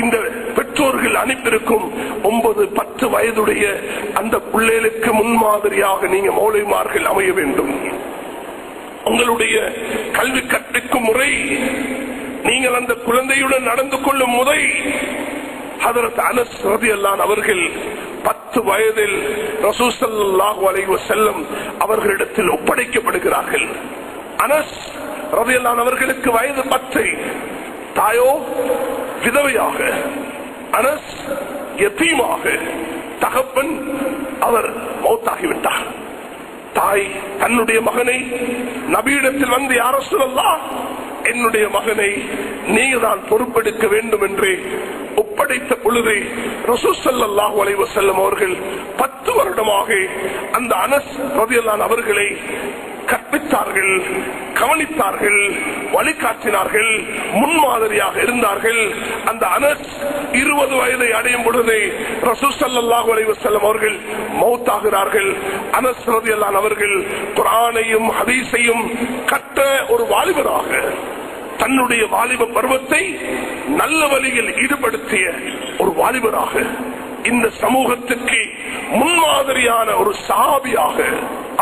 இந்த பெற்றோர்கள் அனுப்பியிருக்கும் 9-10 வயதுடைய அந்த பிள்ளைகளுக்கு முன்மாதிரியாக நீங்க மௌலவிமார்கள் அமைய வேண்டும். உங்களுடைய கல்வி கற்பிக்கும் முறை, நீங்கள் அந்த குழந்தையுடன் நடந்து கொள்ளும் முறை. ஹதரத் அனஸ் ரலியல்லாஹு அவர்கள் 10 வயதில் ரசூல் ஸல்லல்லாஹு அலைஹி வஸல்லம் அவர்களிடத்தில் ஒப்படைக்கப்படுகிறார்கள். அனஸ் ரலியல்லாஹு அவர்களுக்கு வயது 10. தாயோ விதவையாக, அனஸ் யதீமாக, தகப்பன் அவர் மௌத்தாகிவிட்டார். தாய் தன்னுடைய மகனை நபியிடத்தில் வந்து, யா ரசூலல்லாஹ், என்னுடைய மகனை நீங்க தான் பொறுப்பெடுக்க வேண்டும் என்று ஒப்படைத்த பொழுது ரசூல் ஸல்லல்லாஹு அலைஹி வஸல்லம் அவர்கள் 10 வருடமாக அந்த அனஸ் ரலியல்லாஹு அவர்களை கற்பித்தார்கள், கவனித்தார்கள், வழிகாட்டினார்கள், முன்மாதிரியாக இருந்தார்கள். அந்த அனஸ் 20 வயதை அடையும் பொழுது ரசூல் ஸல்லல்லாஹு அலைஹி வஸல்லம் அவர்கள் மௌத்தாகிறார்கள். அனஸ் ரலியல்லாஹு அவர்கள் குர்ஆனையும் ஹதீஸையும் கற்ற ஒரு வாலிபராக, தன்னுடைய வாலிப பருவத்தை நல்ல வழியில் ஈடுபடுத்திய ஒரு வாலிபராக, இந்த சமூகத்துக்கு முன்மாதிரியான ஒரு சஹாபியாக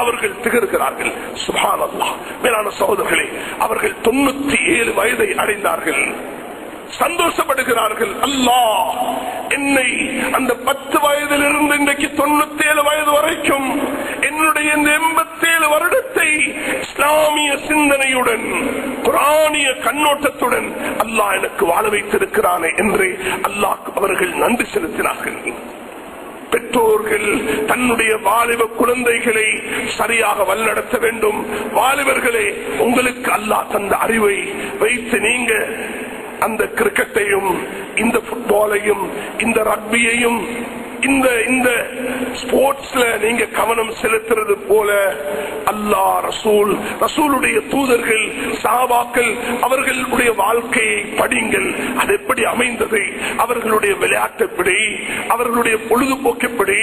அவர்கள் திகழ்கிறார்கள். சுப்ஹானல்லாஹ். மேலான சகோதரர்களே, அவர்கள் 97 வயதை அடைந்தார்கள். சந்தோஷப்படுகிறார்கள். அல்லாஹ் என்னை அந்த 10 வயதிலிருந்து இன்றைக்கு 97 வயது வரைக்கும் என்னுடைய இந்த 87 வருடத்தை இஸ்லாமிய சிந்தனையுடன், குர்ஆனிய கண்ணோட்டத்துடன் அல்லாஹ் எனக்கு வாழ வைத்திருக்கிறானே என்று அல்லாஹ் அவர்கள் நன்றி செலுத்தினார்கள். பெற்றோர்கள் தன்னுடைய வாலிப குழந்தைகளை சரியாக வழிநடத்த வேண்டும். வாலிபர்களே, உங்களுக்கு அல்லாஹ் தந்த அறிவை வைத்து நீங்க அந்த கிரிக்கெட்டையும், இந்த ஃபுட்பாலையும், இந்த ரக்பியையும், இந்த ஸ்போர்ட்ஸ்ல நீங்க கவனம் செலுத்துறது போல அல்லாஹ், ரசூல், ரசூலுடைய தூதர்கள், சஹாபாக்கள் அவர்களுடைய வாழ்க்கையை படிங்கள். அது எப்படி அமைந்தது, அவர்களுடைய விளையாட்டு எப்படி, அவர்களுடைய பொழுதுபோக்கு எப்படி,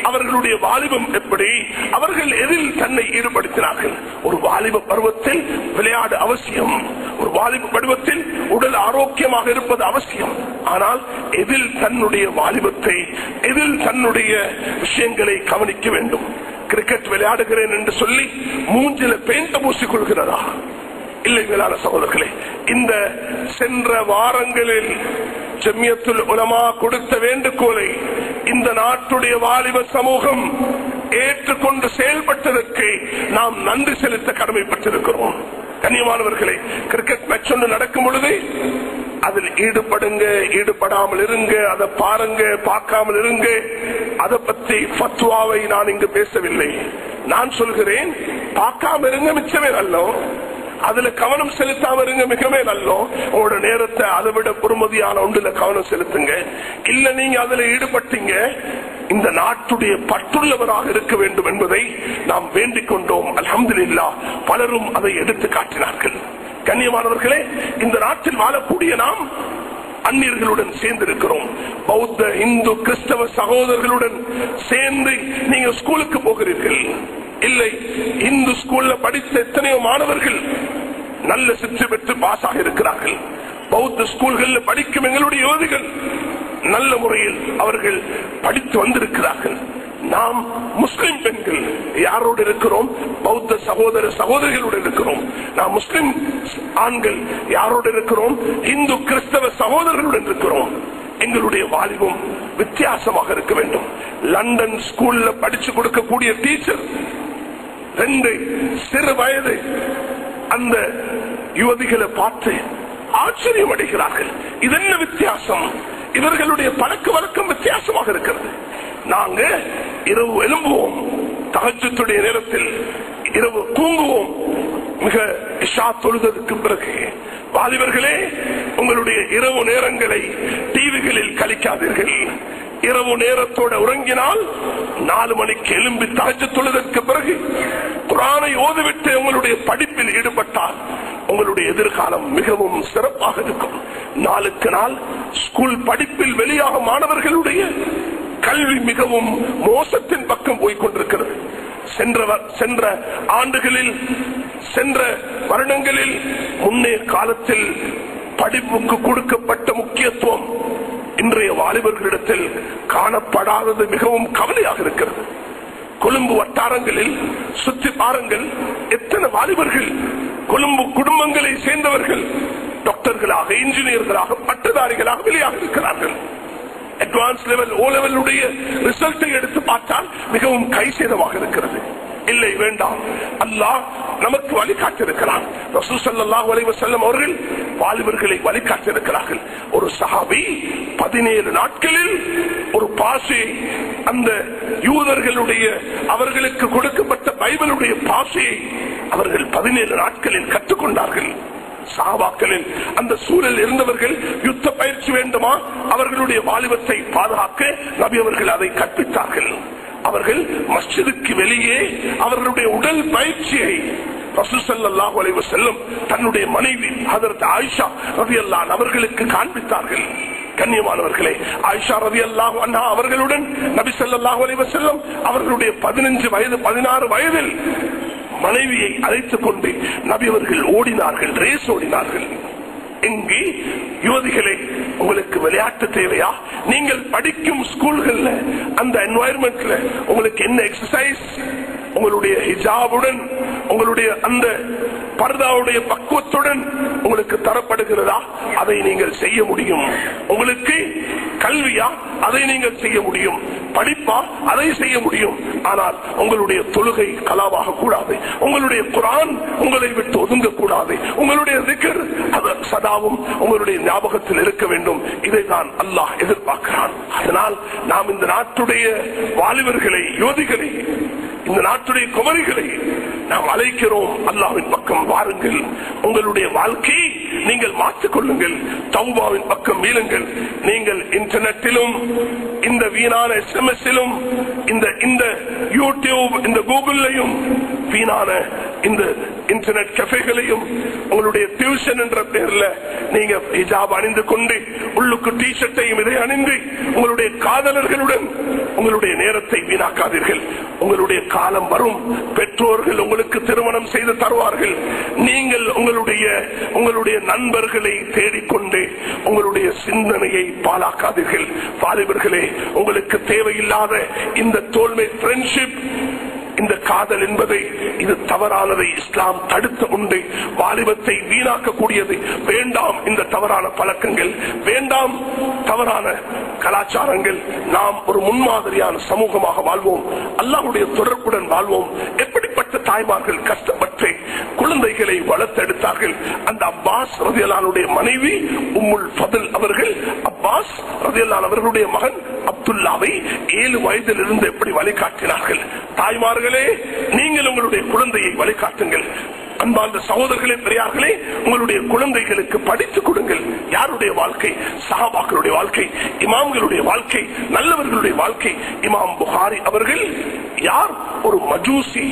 அவர்களுடைய வாலிபம் எப்படி, அவர்கள் எதில் தன்னை ஈடுபடுத்தினார்கள். ஒரு வாலிப பருவத்தில் விளையாடு அவசியம், ஒரு வாலிப பருவத்தில் உடல் ஆரோக்கியமாக இருப்பது அவசியம். ஆனால் எதில் தன்னுடைய வாலிபத்தை, எதில் தன்னுடைய விஷயங்களை கவனிக்க வேண்டும். கிரிக்கெட் விளையாடுகிறேன் என்று சொல்லி மூஞ்சில பெயிண்ட் பூசிக்கொள்கிறதா? இல்லை மேலான சகோதரர்களே, இந்த சென்ற வாரங்களில் ஜமியத்துல் உலமா கொடுத்த வேண்டுகோளை இந்த நாட்டுடைய வாலிப சமூகம் ஏற்றுக்கொண்டு செயல்பட்டதற்கு நாம் நன்றி செலுத்த கடமைப்பட்டிருக்கிறோம். கண்ணியமானவர்களே, கிரிக்கெட் மேட்ச் ஒன்று நடக்கும் பொழுது அதில் ஈடுபடுங்க, ஈடுபடாமல் இருங்க, அதை பாருங்க, பார்க்காமல் இருங்க. அதை பற்றி ஃபத்வாவை நான் இங்கு பேசவில்லை. நான் சொல்கிறேன், பார்க்காம இருங்க மிச்சமே நல்லோம், அதுல கவனம் செலுத்தாம இருங்க மிகவே நல்லோம். உங்களோட நேரத்தை அதை விட பொறுமதியான ஒன்றுல கவனம் செலுத்துங்க. இல்ல நீங்க அதுல ஈடுபட்டீங்க, இந்த நாட்டுடைய பற்றுள்ளவராக இருக்க வேண்டும் என்பதை நாம் வேண்டிக் கொண்டோம். அல்ஹம்துலில்லாஹ், பலரும் அதை எடுத்து காட்டினார்கள். கண்ணியமானவர்களே, இந்த நாட்டில் வாழக்கூடிய நாம் அந்நியர்களுடன் சேர்ந்திருக்கிறோம். பௌத்த, இந்து, கிறிஸ்தவ சகோதரர்களுடன் சேர்ந்து நீங்க ஸ்கூலுக்கு போகிறீர்கள். இல்லை, இந்து ஸ்கூல்ல படித்த எத்தனையோ மாணவர்கள் நல்ல சிற்று பெற்று பாஸ் ஆக இருக்கிறார்கள். பௌத்த ஸ்கூல்கள் படிக்கும் எங்களுடைய யுவதிகள் நல்ல முறையில் அவர்கள் படித்து வந்திருக்கிறார்கள். நாம் முஸ்லிம் பெண்கள் யாரோடு இருக்கிறோம்? பௌத்த சகோதர சகோதரிகளோடு இருக்கிறோம். நாம் முஸ்லிம் ஆண்கள் யாரோடு இருக்கிறோம்? இந்து கிறிஸ்தவ சகோதரர்களுடன் இருக்கிறோம். எங்களுடைய வாலிபம் வித்தியாசமாக இருக்க வேண்டும். லண்டன் ஸ்கூல்ல படிச்சு கொடுக்கக்கூடிய டீச்சர் 2 சிறு வயது அந்த யுவதிகளை பார்த்து ஆச்சரியம் அடைகிறார்கள். இது என்ன வித்தியாசம்? இவர்களுடைய பழக்க வழக்கம் வித்தியாசமாக இருக்கிறது. நாங்க இரவு எழும்புவோம், தஹஜ்ஜுடைய நேரத்தில் இரவு தூங்குவோம், மிக இஷா தொழுதற்கு பிறகு. வாலிபர்களே, உங்களுடைய இரவு நேரங்களை டிவிகளில் கழிக்காதீர்கள். இரவு நேரத்தோட உறங்கினால் 4 மணிக்கு எழும்பி தஹஜ்ஜுத் தொழுதற்கு பிறகு குர்ஆனை ஓதிவிட்டு உங்களுடைய படிப்பில் ஈடுபட்டால் உங்களுடைய எதிர்காலம் மிகவும் சிறப்பாக இருக்கும். நாளுக்கு நாள் ஸ்கூல் படிப்பில் வெளியாகும் மாணவர்களுடைய கல்வி மிகவும் மோசத்தின் பக்கம் போய்கொண்டிருக்கிறது. சென்ற ஆண்டுகளில், சென்ற வருடங்களில், முன்னே காலத்தில் படிப்புக்கு கொடுக்கப்பட்ட முக்கியத்துவம் இன்றைய வாலிபர்களிடத்தில் காணப்படாதது மிகவும் கவலையாக இருக்கிறது. கொழும்பு வட்டாரங்களில் சுற்றி பாருங்கள், எத்தனை வாலிபர்கள் கொழும்பு குடும்பங்களை சேர்ந்தவர்கள் டாக்டர்களாக, இன்ஜினியர்களாக, பட்டதாரிகளாக வெளியாக இருக்கிறார்கள். அட்வான்ஸ் லெவல், ஓ லெவலுடைய ரிசல்ட்டை எடுத்து பார்த்தால் மிகவும் கைசேதமாக இருக்கிறது. இல்லை, வேண்டாம். அல்லாஹ் நமக்கு வழிகாட்டிருக்கிறான். ரசூல் ஸல்லல்லாஹு அலைஹி வஸல்லம் அவர்கள் வாலிபர்களை வழிகாட்டிருக்கிறார்கள். ஒரு சஹாபி 17 நாட்களில் ஒரு பாஷையை, அந்த யூதர்களுடைய அவர்களுக்கு கொடுக்கப்பட்ட பைபிளுடைய பாஷையை அவர்கள் 17 நாட்களில் கற்றுக்கொண்டார்கள். சஹாபாக்களில் அந்த சூழல் இருந்தவர்கள் யுத்த பயிற்சி வேண்டுமா, அவர்களுடைய வாலிபத்தை பாதுகாக்க நபி அவர்கள் அதை கற்பித்தார்கள். அவர்கள் மஸ்ஜிதுக்கு வெளியே அவர்களுடைய உடல் பயிற்சியை ரசூல் ஸல்லல்லாஹு அலைஹி வஸல்லம் தன்னுடைய மனைவி ஹஜ்ரத் ஆயிஷா ரலியல்லாஹு அன்ஹா அவர்களுக்கு காண்பித்தார்கள். கண்ணியமானவர்களே, ஆயிஷா ரலியல்லாஹு அன்ஹா அவர்களுடன் நபி ஸல்லல்லாஹு அலைஹி வஸல்லம் அவர்களுடைய 15 வயது 16 வயதில் மனைவியை அழைத்துக் கொண்டு நபி அவர்கள் ஓடினார்கள், ரேஸ் ஓடினார்கள். எங்கே யுவதிகளே, உங்களுக்கு விளையாட்டு தேவையா? நீங்கள் படிக்கும் ஸ்கூல்கள்ல அந்த என்வாயர்மெண்ட்ல உங்களுக்கு என்ன எக்ஸசைஸ் உங்களுடைய ஹிஜாபுடன், உங்களுடைய அந்த பர்தாவுடைய பக்குவத்துடன் உங்களுக்கு தரப்படுகிறதா? அதை நீங்கள் செய்ய முடியும். உங்களுக்கு கல்வியா? அதை நீங்கள் செய்ய முடியும். படிப்பா? அதை செய்ய முடியும். ஆனால் உங்களுடைய தொழுகை கலாவாக கூடாது. உங்களுடைய குர்ஆன் உங்களை விட்டு ஒதுங்க கூடாது. உங்களுடைய திக்ர் அது சதாவும் உங்களுடைய ஞாபகத்தில் இருக்க வேண்டும். இதைதான் அல்லாஹ் எதிர்பார்க்கிறான். அதனால் நாம் இந்த நாட்டுடைய வாலிபர்களை, யோதிகளை, இந்த நாட்டுடைய குமரிகளை நாம் அழைக்கிறோம், அல்லாஹ்வின் பக்கம் வாருங்கள், உங்களுடைய வாழ்க்கை நீங்கள் மாற்றிக் கொள்ளுங்கள், தௌபாவின் பக்கம் மீளுங்கள். நீங்கள் இன்டர்நெட்டிலும் இந்த வீணான SMS-இலும் இந்த யூடியூப் இந்த கூகுளையும் வீணான இந்த இன்டர்நெட் கஃபேகளையும் உங்களுடைய டியூஷன் என்ற பேர்ல நீங்க ஹிஜாப் அணிந்து கொண்டு உள்ளுக்கு டி-ஷர்ட்டையும் இதை அணிந்து உங்களுடைய காதலர்களுடன் உங்களுடைய நேரத்தை வீணாக்காதீர்கள். உங்களுடைய காலம் வரும், பெற்றோர்கள் உங்களுக்கு திருமணம் செய்து தருவார்கள். நீங்கள் உங்களுடைய நண்பர்களை தேடிக்கொண்டு உங்களுடைய சிந்தனையை பாழாக்காதீர்கள். வாலிபர்களே, உங்களுக்கு தேவையில்லாத இந்த தோல்மை ஃப்ரெண்ட்ஷிப், இந்த காதல் என்பதை இது தவறானதை இஸ்லாம் தடுத்து உண்டு. வாலிபத்தை வீணாக்கக்கூடியது. வேண்டாம் இந்த தவறான பழக்கங்கள், வேண்டாம் தவறான கலாச்சாரங்கள். நாம் ஒரு முன்மாதிரியான சமூகமாக வாழ்வோம், அல்லாஹ்வுடைய தொடர்புடன் வாழ்வோம். எப்படிப்பட்ட தாய்மார்கள் கஷ்டப்பட்டு குழந்தைகளை வளர்த்தெடுத்தார்கள். அந்த அப்பாஸ் ரலியல்லாஹுடைய மனைவி உம்முல் ஃபத்ல் அவர்கள் அப்பாஸ் ரலியல்லாஹு அவர்களுடைய மகன் அப்துல்லாவை 7 வயதில் இருந்து எப்படி வழிகாட்டினார்கள். தாய்மார்களே, நீங்கள் உங்களுடைய குழந்தையை வழிகாட்டுங்கள். அன்பார்ந்த சகோதரர்களே, பெரியார்களே, உங்களுடைய குழந்தைகளுக்கு படித்துக் கொடுங்கள். யாருடைய வாழ்க்கை? சஹாபாக்களுடைய வாழ்க்கை, இமாம்களுடைய வாழ்க்கை, நல்லவர்களுடைய வாழ்க்கை. இமாம் புகாரி அவர்கள் யார்? ஒரு மஜூசி,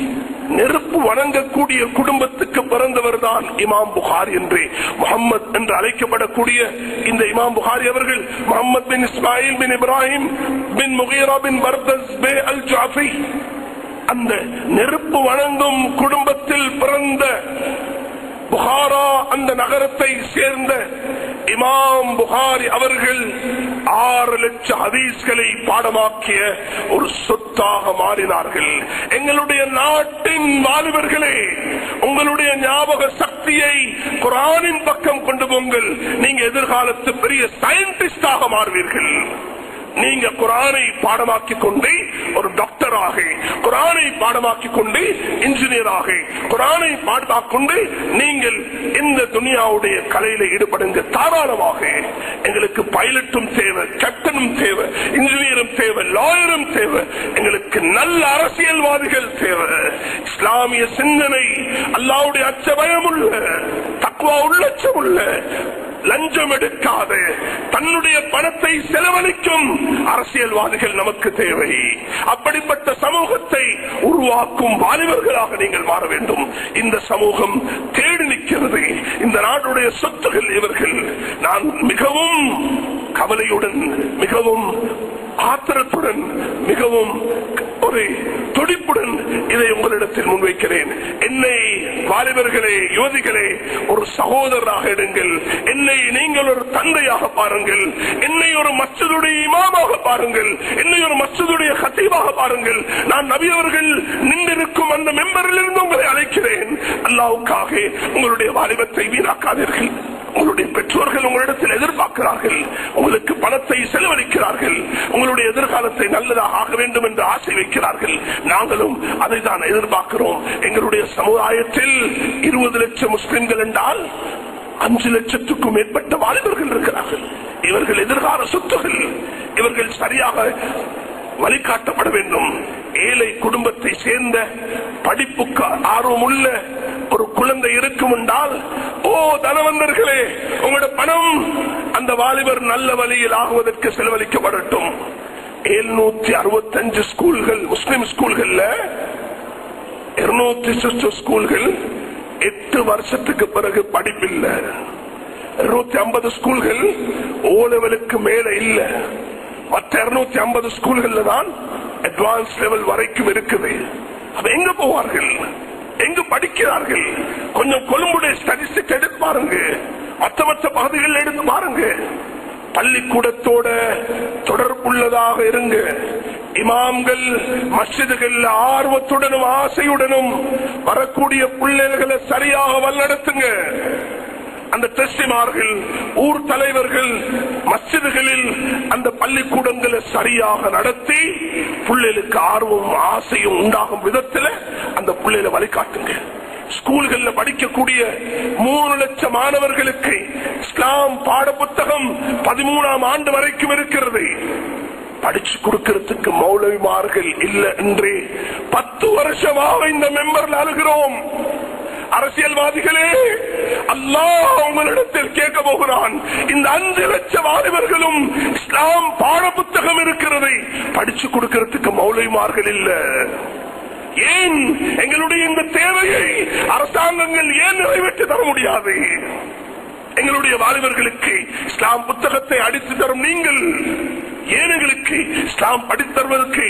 நெருப்பு வணங்கக்கூடிய குடும்பத்துக்கு பிறந்தவர் தான் இமாம் புகாரி என்று முஹம்மத் என்று அழைக்கப்படக்கூடிய இந்த இமாம் புகாரி அவர்கள் முஹம்மத் பின் இஸ்மாயில் பின் இப்ராஹிம் பின் முகீரா பின் பர்தஸ் பே அல் ஜாஃபி, அந்த நெருப்பு வணங்கும் குடும்பத்தில் பிறந்த புகாரா அந்த நகரத்தை சேர்ந்த இமாம் புகாரி அவர்கள் 6 லட்சம் ஹதீஸ்களை பாடமாக்கிய ஒரு சொத்தாக மாறினார்கள். எங்களுடைய நாட்டின் வாலிபர்களே, உங்களுடைய ஞாபக சக்தியை குர்ஆனின் பக்கம் கொண்டு போங்கள். நீங்க எதிர்காலத்து பெரிய சயின்டிஸ்டாக மாறுவீர்கள். நீங்க குர்ஆனை பாடமாக்கி கொண்டு ஒரு டாக்டராக, குர்ஆனை பாடமாக்கி கொண்டு இன்ஜினியராக, குர்ஆனை பாடமாக்கிக் கொண்டு நீங்கள் இந்த துனியாவுடைய கலையில ஈடுபடுங்க தாராளமாக. எங்களுக்கு பைலட்டும் தேவை, கேப்டனும் தேவை, இன்ஜினியரும் தேவை, லாயரும் தேவை. எங்களுக்கு நல்ல அரசியல்வாதிகள் தேவை. இஸ்லாமிய சிந்தனை, அல்லாஹ்வுடைய அச்சபயம் உள்ள, தக்வா உள்ளச்சம் உள்ள, லஞ்சம் எடுக்காத, தன்னுடைய பணத்தை செலவழிக்கும் அரசியல்வாதிகள் நமக்கு தேவை. அப்படிப்பட்ட சமூகத்தை உருவாக்கும் வாலிபர்களாக நீங்கள் மாற வேண்டும். இந்த சமூகம் தேடி நிற்கிறது. இந்த நாடுடைய சொத்துகள் இவர்கள். நான் மிகவும் கவலையுடன், மிகவும் ஆத்திரத்துடன், மிகவும் ஒரு துடிப்புடன் இதை உங்களிடத்தில் முன்வைக்கிறேன். என்னை வாலிபர்களே, யுவதிகளே, ஒரு சகோதரராக எடுங்கள். என்னை நீங்கள் ஒரு தந்தையாக பாருங்கள். என்னை ஒரு மஸ்ஜிதுடைய இமாமாக பாருங்கள். என்னை ஒரு மஸ்ஜிதுடைய கத்தீபாக பாருங்கள். நான் நபி அவர்கள் நின்றிருக்கும் அந்த மெம்பரில் இருந்து உங்களை அழைக்கிறேன். அல்லாஹ்வுக்காக உங்களுடைய வாலிபத்தை வீணாக்காதீர்கள். உங்களுடைய பெற்றோர்கள் உங்களிடத்தில் எதிர்பார்க்கிறார்கள். உங்களுக்கு பணத்தை செலவழிக்கிறார்கள். உங்களுடைய எதிர்காலத்தை நல்லதாக ஆக வேண்டும் என்று ஆசை வைக்கிறார்கள். நாங்களும் அதை தான் எதிர்பார்க்கிறோம். எங்களுடைய சமுதாயத்தில் 20 லட்சம் முஸ்லிம்கள் என்றால் 5 லட்சத்துக்கும் மேற்பட்ட வாலிபர்கள் இருக்கிறார்கள். இவர்கள் எதிர்கால சொத்துகள். இவர்கள் சரியாக வழிகாட்டப்பட வேண்டும். ஏழை குடும்பத்தை சேர்ந்த படிப்புக்கு ஆர்வமுள்ள ஒரு குழந்தை இருக்கும் என்றால், ஓ தனவந்தர்களே, உங்களோட பணம் அந்த வாலிபர் நல்ல வழியில் ஆகுவதற்கு செலவழிக்கப்படட்டும். 765 ஸ்கூல்கள், முஸ்லிம் ஸ்கூல்கள்ல 260 ஸ்கூல்கள் 8 வருஷத்துக்கு பிறகு படிப்பில்லை. 250 ஸ்கூல்கள் ஓ லெவலுக்கு மேல இல்ல. மற்ற 250 ஸ்கூல்கள்ல தான் அட்வான்ஸ் லெவல் வரைக்கும் இருக்குது. அப்ப எங்க போவார்கள்? எங்கு படிக்கிறார்கள்? கொஞ்சம் கொழும்புடைய ஸ்டாட்டிஸ்டிக் எடுத்து பாருங்க, மற்ற பகுதிகள் எடுத்து பாருங்க. பள்ளிக்கூடத்தோட தொடர்புள்ளதாக இருங்க. இமாம்கள் மஸ்ஜிதுகள் ஆர்வத்துடனும் ஆசையுடனும் வரக்கூடிய பிள்ளைகளை சரியாக வழிநடத்துங்க. அந்த டெஸ்டிமார்கள், ஊர் தலைவர்கள் மஸ்ஜிதுகளில் அந்த பள்ளிக்கூடங்களை சரியாக நடத்தி பிள்ளைகளுக்கு ஆர்வம் ஆசையும் உண்டாகும் விதத்தில் அந்த பிள்ளைகளை வழிகாட்டுங்க. ஸ்கூல்கள்ல படிக்கக்கூடிய 3 லட்சம் மாணவர்களுக்கு இஸ்லாம் பாட புத்தகம் 13ஆம் ஆண்டு வரைக்கும் இருக்கிறது. படிச்சு கொடுக்கிறதுக்கு மௌலவிமார்கள் இல்ல என்று 10 வருஷமாக இந்த மெம்பர்ல அழுகிறோம். அரசியல்வாதிகளே, அல்லாஹ் உங்களிடத்தில் கேட்க போகிறான். இந்த 5 லட்சம் வாலிபர்களும் இஸ்லாம் பாட புத்தகம் இருக்கிறதை படிச்சு கொடுக்கிறதுக்கு மௌலவிமார்கள் இல்ல. ஏன் எங்களுடைய இந்த தேவையை அரசாங்கங்கள் ஏன் நிறைவேற்றி தர முடியாது? எங்களுடைய வாலிபர்களுக்கு இஸ்லாம் புத்தகத்தை அடித்து தரும் நீங்கள் ஏன் எங்களுக்கு இஸ்லாம் படித்தருவதற்கு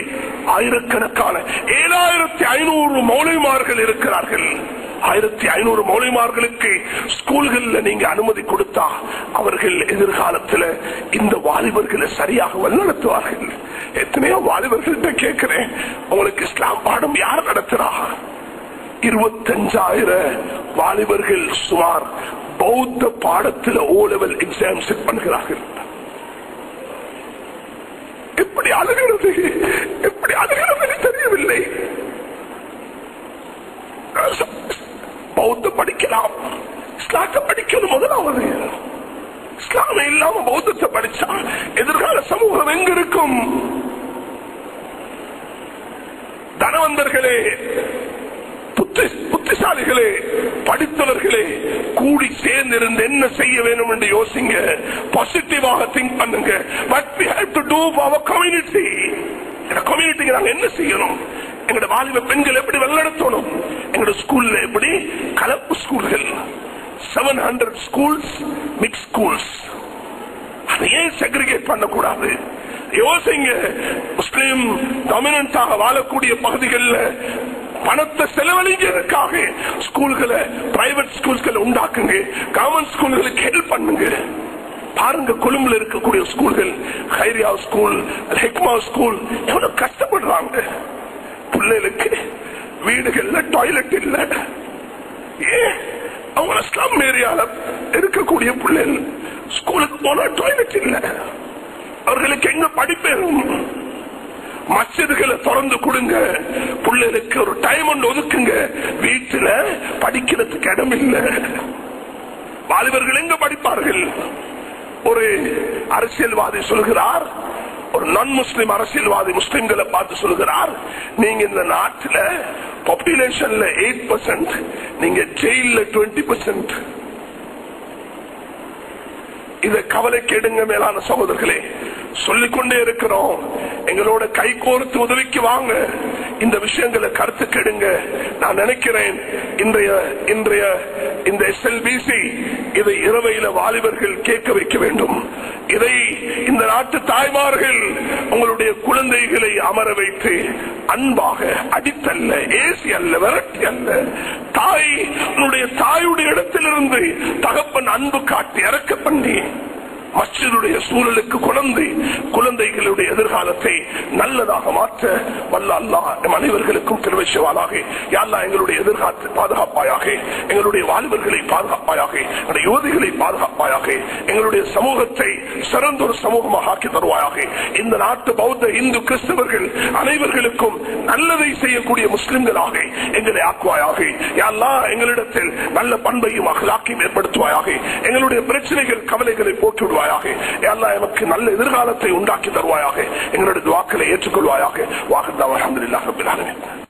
ஆயிரக்கணக்கான 7500 மௌலவிமார்கள் இருக்கிறார்கள். 1500 மௌலவிமார்களுக்கு ஸ்கூல்கள்ல நீங்க அனுமதி கொடுத்தா அவர்கள் எதிர்காலத்தில் இந்த வாலிபர்களை சரியாக வழிநடத்துவார்கள். எத்தனையோ வாலிபர்கள்ட்ட கேட்கிறேன், உங்களுக்கு இஸ்லாம் பாடம் யார் நடத்துறா? 25,000 வாலிபர்கள் சுமார் பௌத்த பாடத்தில் O level எக்ஸாம் செட் பண்ணுகிறார்கள். எப்படி அழுகிறது, எப்படி அழுகிறது தெரியவில்லை. பௌத்த படிக்கலாம், இஸ்லாத்தை படிக்கிறது முதலாவது. இஸ்லாம இல்லாம பௌத்தத்தை படிச்சா எதிர்கால சமூகம் எங்க இருக்கும்? தனவந்தர்களே, புத்திசாலிகளே, படித்தவர்களே, கூடி சேர்ந்திருந்து என்ன செய்ய வேண்டும் என்று யோசிங்க. பாசிட்டிவாக திங்க் பண்ணுங்க. What we have to do for our community. இந்த கம்யூனிட்டிக்கு நாங்க என்ன செய்யணும்? எங்களோட வாலிப பெண்கள் எப்படி வழிநடத்தணும்? எங்களோட ஸ்கூல்ல எப்படி கலப்பு ஸ்கூல்கள் 700 ஸ்கூல்ஸ் மிக்ஸ் ஸ்கூல்ஸ், அதை ஏன் செக்ரிகேட் பண்ணக்கூடாது? யோசிங்க. முஸ்லிம் டாமினன்டாக வாழக்கூடிய பகுதிகளில் பணத்தை செலவழிக்கிறதுக்காக ஸ்கூல்களை, பிரைவேட் ஸ்கூல்களை உண்டாக்குங்க. கவர்மெண்ட் ஸ்கூல்களுக்கு ஹெல்ப் பண்ணுங்க. பாருங்க, கொழும்புல இருக்கக்கூடிய ஸ்கூல்கள், ஹைரியா ஸ்கூல், ஹெக்மா ஸ்கூல், எவ்வளவு கஷ்டப்படுறாங்க. பிள்ளைகளுக்கு வீடுகள்ல டாய்லெட் இல்ல. ஏன்? அவங்க ஸ்லம் ஏரியால இருக்கக்கூடிய பிள்ளைகள் ஸ்கூலுக்கு போனா டாய்லெட் இல்ல. அவர்களுக்கு எங்க படிப்பேரும்? மஸ்ஜிதுகளை திறந்து கொடுங்க. பிள்ளைகளுக்கு ஒரு டைம் ஒன்று ஒதுக்குங்க. வீட்டுல படிக்கிறதுக்கு இடம் இல்ல. வாலிபர்கள் எங்க படிப்பார்கள்? ஒரு அரசியல்வாதி சொல்கிறார், ஒரு நான் முஸ்லிம் அரசியல்வாதி முஸ்லிம்களை பார்த்து சொல்கிறார், நீங்க இந்த நாட்டில் பாப்புலேஷன்ல 8%, நீங்க ஜெயில 20%. இதை கவலை கேடுங்க. மேலான சகோதரர்களே, சொல்லிக்கொண்டே இருக்கிறோம். எங்களோட கை கோர்த்து உதவிக்கு வாங்க. இந்த விஷயங்களை கருத்து கெடுங்க. நான் நினைக்கிறேன் இன்றைய இந்த SLBC இதை இரவையில வாலிபர்கள் கேட்க வைக்க வேண்டும். இதை இந்த நாட்டு தாய்மார்கள் உங்களுடைய குழந்தைகளை அமர வைத்து அன்பாக, அடித்தல்ல, ஏசி அல்ல, விரட்டி அல்ல, தாயுடைய இடத்திலிருந்து தகப்பன் அன்பு காட்டி இறக்க பண்ணி மஸ்ஜிதுடைய சூழலுக்கு குழந்தைகளுடைய எதிர்காலத்தை நல்லதாக மாற்ற வல்ல அல்லாஹ் நம் அனைவர்களுக்கும் திருவச்சவாளாக. யா அல்லாஹ், எங்களுடைய எதிர்காலத்தை பாதுகாப்பாயாக, எங்களுடைய வாலிபர்களை பாதுகாப்பாயாக, எங்களுடைய யுவதிகளை பாதுகாப்பாயாக, எங்களுடைய சமூகத்தை சிறந்த ஒரு சமூகமாக ஆக்கி தருவாயாக. இந்த நாட்டு பௌத்த, இந்து, கிறிஸ்தவர்கள் அனைவர்களுக்கும் நல்லதை செய்யக்கூடிய முஸ்லிம்களாக எங்களை ஆக்குவாயாக. யா அல்லாஹ், எங்களிடத்தில் நல்ல பண்பையும் அகலாக்கையும் ஏற்படுத்துவாயாக. எங்களுடைய பிரச்சனைகள், கவலைகளை போக்கிவிடுவாயாக. எமக்கு நல்ல எதிர்காலத்தை உண்டாக்கி தருவாயாக. எங்களுடைய துஆக்களை ஏற்றுக்கொள்வாயாக. வாஹித் அல்ஹம்துலில்லாஹி ரப்பில் ஆலமீன்.